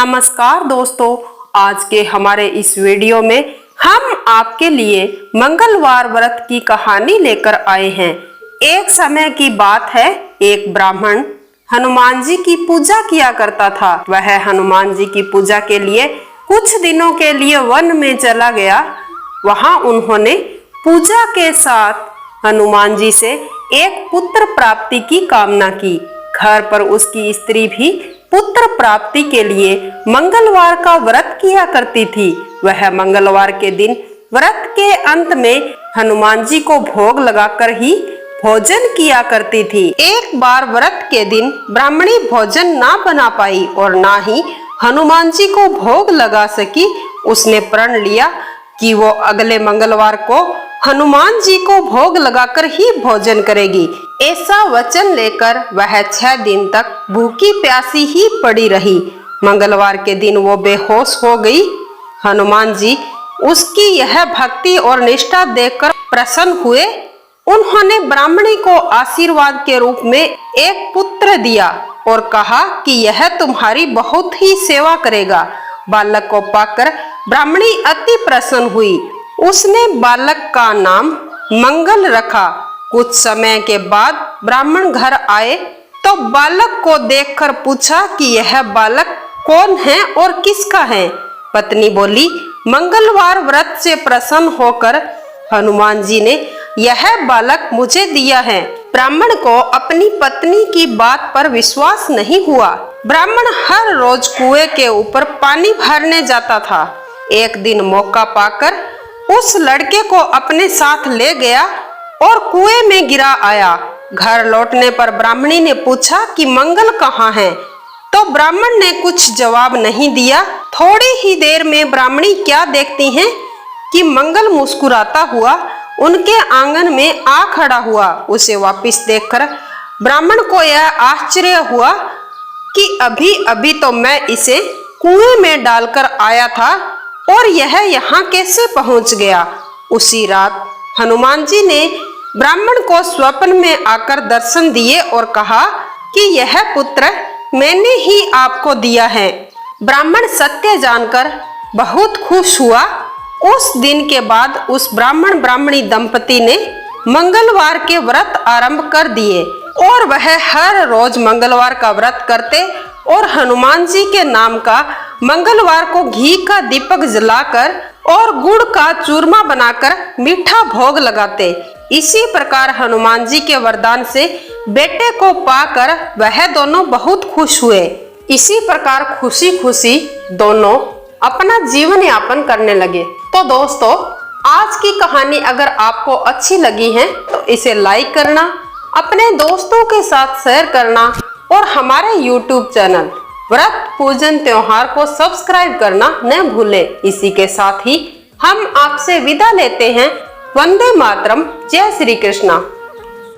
नमस्कार दोस्तों, आज के हमारे इस वीडियो में हम आपके लिए मंगलवार व्रत की कहानी लेकर आए हैं। एक समय की बात है, एक ब्राह्मण हनुमान जी की पूजा किया करता था। वह हनुमान जी की पूजा के लिए कुछ दिनों के लिए वन में चला गया। वहां उन्होंने पूजा के साथ हनुमान जी से एक पुत्र प्राप्ति की कामना की। घर पर उसकी स्त्री भी पुत्र प्राप्ति के लिए मंगलवार का व्रत किया करती थी। वह मंगलवार के दिन व्रत के अंत में हनुमान जी को भोग लगाकर ही भोजन किया करती थी। एक बार व्रत के दिन ब्राह्मणी भोजन ना बना पाई और ना ही हनुमान जी को भोग लगा सकी। उसने प्रण लिया कि वो अगले मंगलवार को हनुमान जी को भोग लगाकर ही भोजन करेगी। ऐसा वचन लेकर वह 6 दिन तक भूखी प्यासी ही पड़ी रही। मंगलवार के दिन वो बेहोश हो गई। हनुमान जी उसकी यह भक्ति और निष्ठा देखकर प्रसन्न हुए। उन्होंने ब्राह्मणी को आशीर्वाद के रूप में एक पुत्र दिया और कहा कि यह तुम्हारी बहुत ही सेवा करेगा। बालक को पाकर ब्राह्मणी अति प्रसन्न हुई। उसने बालक का नाम मंगल रखा। कुछ समय के बाद ब्राह्मण घर आए तो बालक को देखकर पूछा कि यह बालक कौन है और किसका है। पत्नी बोली, मंगलवार व्रत से प्रसन्न होकर हनुमान जी ने यह बालक मुझे दिया है। ब्राह्मण को अपनी पत्नी की बात पर विश्वास नहीं हुआ। ब्राह्मण हर रोज कुएं के ऊपर पानी भरने जाता था। एक दिन मौका पाकर उस लड़के को अपने साथ ले गया और कुएं में गिरा आया। घर लौटने पर ब्राह्मणी ने पूछा कि मंगल कहाँ है, तो ब्राह्मण ने कुछ जवाब नहीं दिया। थोड़ी ही देर में ब्राह्मणी क्या देखती हैं कि मंगल मुस्कुराता हुआ उनके आंगन में आ खड़ा हुआ। उसे वापस देखकर ब्राह्मण को यह आश्चर्य हुआ कि अभी अभी तो मैं इसे कुएं में डालकर आया था और यह यहाँ कैसे पहुँच गया। उसी रात हनुमान जी ने ब्राह्मण को स्वप्न में आकर दर्शन दिए और कहा कि यह पुत्र मैंने ही आपको दिया है। ब्राह्मण सत्य जानकर बहुत खुश हुआ। उस दिन के बाद उस ब्राह्मण ब्राह्मणी दंपति ने मंगलवार के व्रत आरंभ कर दिए और वह हर रोज मंगलवार का व्रत करते और हनुमान जी के नाम का मंगलवार को घी का दीपक जलाकर और गुड़ का चूरमा बनाकर मीठा भोग लगाते। इसी प्रकार हनुमान जी के वरदान से बेटे को पाकर वह दोनों बहुत खुश हुए। इसी प्रकार खुशी खुशी दोनों अपना जीवन यापन करने लगे। तो दोस्तों, आज की कहानी अगर आपको अच्छी लगी है तो इसे लाइक करना, अपने दोस्तों के साथ शेयर करना और हमारे YouTube चैनल व्रत पूजन त्योहार को सब्सक्राइब करना न भूलें। इसी के साथ ही हम आपसे विदा लेते हैं। वंदे मातरम। जय श्री कृष्णा।